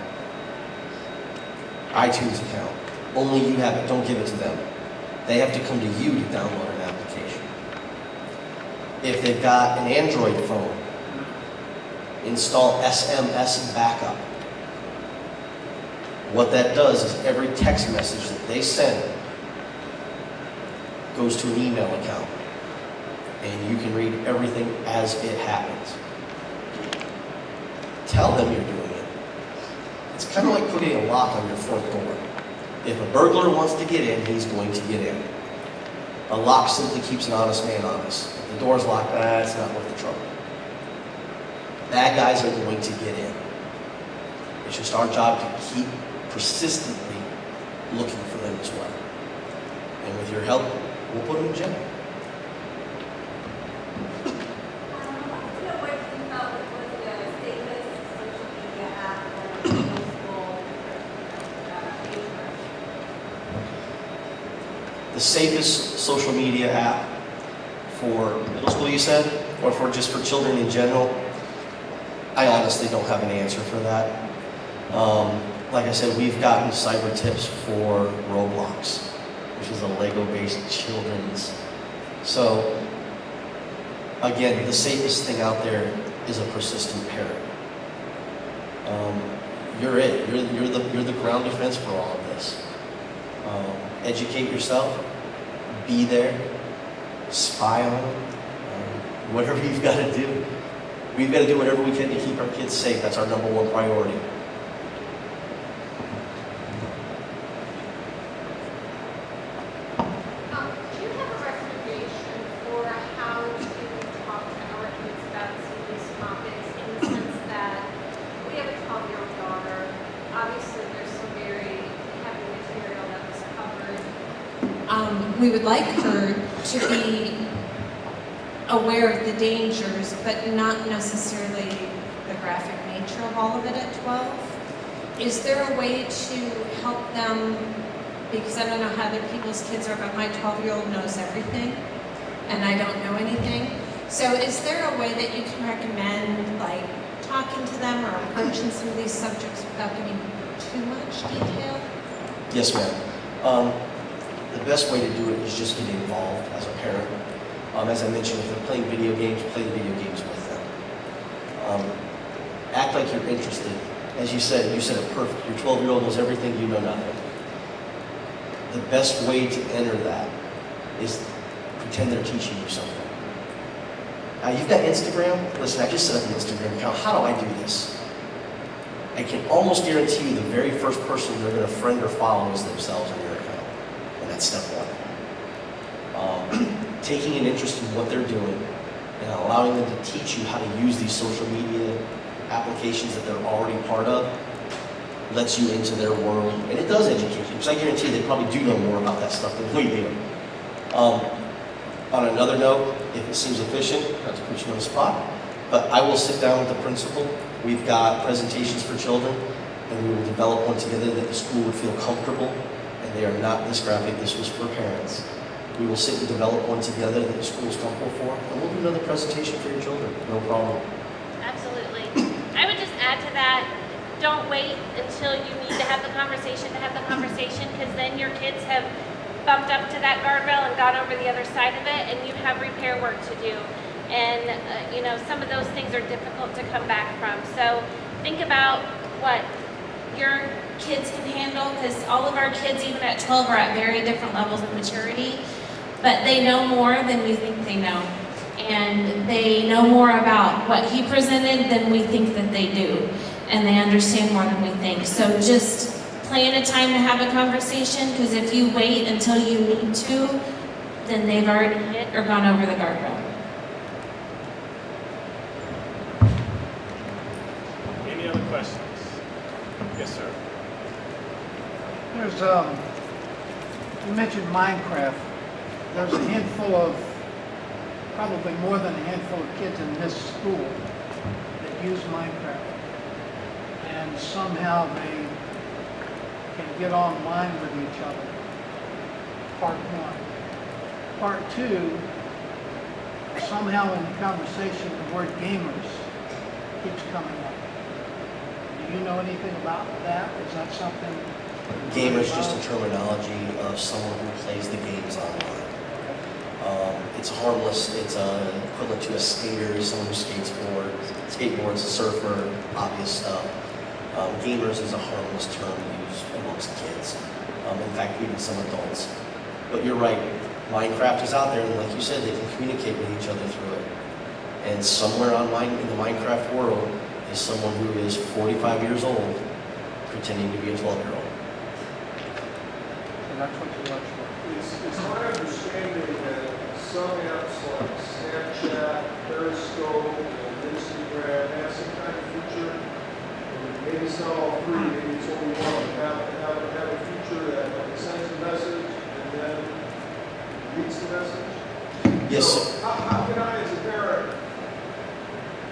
iTunes account. Only you have it, don't give it to them. They have to come to you to download an application. If they've got an Android phone, install SMS backup. What that does is every text message that they send goes to an email account, and you can read everything as it happens. Tell them you're doing it. It's kind of like putting a lock on your front door. If a burglar wants to get in, he's going to get in. A lock simply keeps an honest man honest. If the door's locked, it's not worth the trouble. Bad guys are going to get in. It's just our job to keep persistently looking for them as well. And with your help, we'll put them in jail. The safest social media app for middle school, you said, or for just for children in general? I honestly don't have an answer for that. Like I said, we've gotten cyber tips for Roblox, which is a Lego-based children's. So, again, the safest thing out there is a persistent parent. You're it. You're the ground defense for all of this. Educate yourself. Be there. Spy on them. Whatever you've got to do. We've got to do whatever we can to keep our kids safe. That's our #1 priority. Do you have a recommendation for how to talk to our kids about some of these topics, in the sense that we have a 12-year-old daughter? Obviously, there's some very heavy material that was covered. We would like her to be aware of the dangers, but not necessarily the graphic nature of all of it at 12. Is there a way to help them, because I don't know how other people's kids are, but my 12-year-old knows everything, and I don't know anything. So is there a way that you can recommend, like, talking to them or approaching some of these subjects without giving too much detail? Yes, ma'am. The best way to do it is just get involved as a parent. As I mentioned, if they're playing video games, play the video games with them. Act like you're interested. As you said it perfect. Your 12-year-old knows everything, you know nothing. The best way to enter that is pretend they're teaching you something. Now, you've got Instagram. Listen, I just set up an Instagram account. How do I do this? I can almost guarantee you the very first person they're going to friend or follow is themselves on your account. And that's step 1. Taking an interest in what they're doing and allowing them to teach you how to use these social media applications that they're already part of lets you into their world. And it does educate you, because I guarantee you they probably do know more about that stuff than we do. On another note, if it seems efficient, not to put you on the spot, but I will sit down with the principal. We've got presentations for children, and we will develop one together that the school would feel comfortable, and they are not this graphic. This was for parents. We will sit and develop one together that the school is comfortable for, and we'll do another presentation for your children. No problem. Absolutely. I would just add to that, don't wait until you need to have the conversation, because then your kids have bumped up to that guardrail and gone over the other side of it, and you have repair work to do. And, some of those things are difficult to come back from. So think about what your kids can handle, because all of our kids, even at 12, are at very different levels of maturity, but they know more than we think they know. And they know more about what he presented than we think that they do. And they understand more than we think. So just plan a time to have a conversation, because if you wait until you need to, then they've already hit or gone over the guardrail. Any other questions? Yes, sir. There's, you mentioned Minecraft. There's a handful of, probably more than a handful of kids in this school that use Minecraft. And somehow they can get online with each other. Part one. Part two, somehow in the conversation, the word gamers keeps coming up. Do you know anything about that? Is that something? Gamer is just a terminology of someone who plays the games online. It's harmless. It's equivalent to a skater, someone who skateboards, a surfer, obvious stuff. Gamers is a harmless term used amongst kids. In fact, even some adults. But you're right. Minecraft is out there, and like you said, they can communicate with each other through it. And somewhere in the Minecraft world is someone who is 45 years old pretending to be a 12-year-old. So that's what you watch for. It's my understanding that some apps like Snapchat, Periscope, and Instagram have some kind of feature. Maybe it's not all three, maybe it's only one. Have a feature that sends a message and then reads the message. Yes. So how can I, as a parent,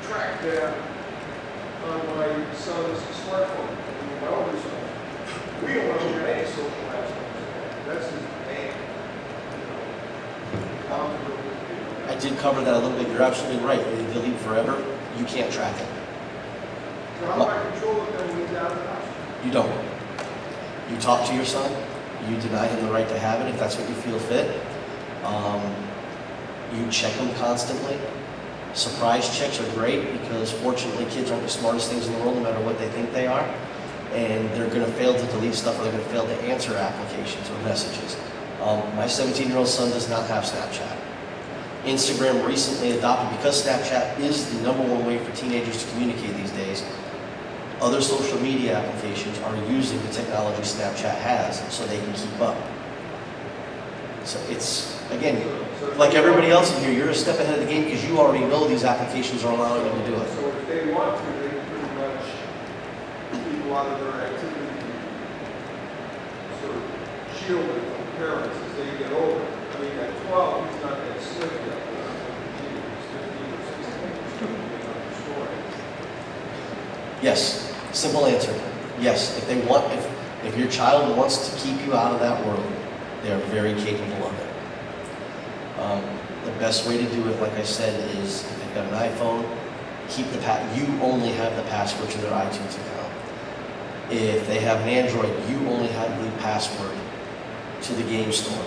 track that on my son's smartphone? My older son. We don't want to look at any social apps. That's his name. I did cover that a little bit. You're absolutely right. When you delete forever, you can't track it. So how do I control it then when he's out of the house? You don't. You talk to your son. You deny him the right to have it if that's what you feel fit. You check him constantly. Surprise checks are great because fortunately kids aren't the smartest things in the world no matter what they think they are. And they're going to fail to delete stuff or they're going to fail to answer applications or messages. My 17-year-old son does not have Snapchat. Instagram recently adopted, because Snapchat is the #1 way for teenagers to communicate these days, other social media applications are using the technology Snapchat has so they can keep up. So it's, again, like everybody else in here, you're a step ahead of the game because you already know these applications are allowing them to do it. So if they want to, they can pretty much keep a lot of their activity sort of shielded from parents as they get older. I mean, at 12, he's not that slick yet. He's 15 or 16, he's still getting up the story. Yes, simple answer. Yes, if your child wants to keep you out of that world, they are very capable of it. The best way to do it, like I said, is if they've got an iPhone, you only have the password to their iTunes account. If they have an Android, you only have the password to the game store.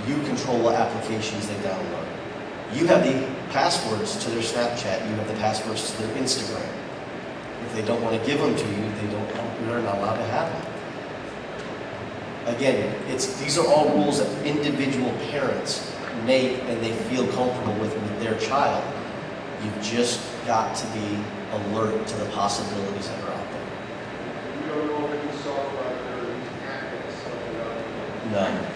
You control what applications they download. You have the passwords to their Snapchat. You have the passwords to their Instagram. If they don't want to give them to you, you're not allowed to have them. Again, these are all rules that individual parents make and they feel comfortable with their child. You've just got to be alert to the possibilities that are out there. We don't know any software or these packets, something like that. None.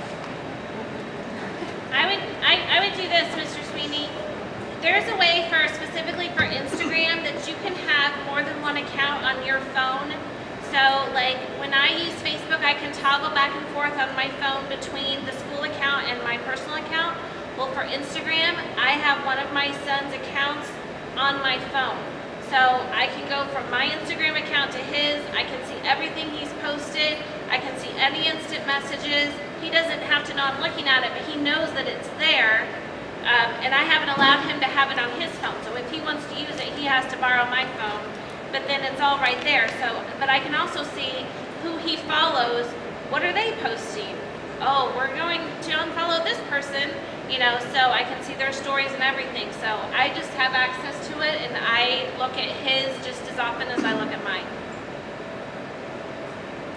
I would do this, Mr. Sweeney. There's a way specifically for Instagram that you can have more than one account on your phone. So like when I use Facebook, I can toggle back and forth on my phone between the school account and my personal account. Well, for Instagram, I have one of my son's accounts on my phone. So I can go from my Instagram account to his. I can see everything he's posted. I can see any instant messages. He doesn't have to know I'm looking at it, but he knows that it's there. And I haven't allowed him to have it on his phone. So if he wants to use it, he has to borrow my phone. But then it's all right there. But I can also see who he follows. What are they posting? Oh, we're going to unfollow this person, so I can see their stories and everything. So I just have access to it, and I look at his just as often as I look at mine.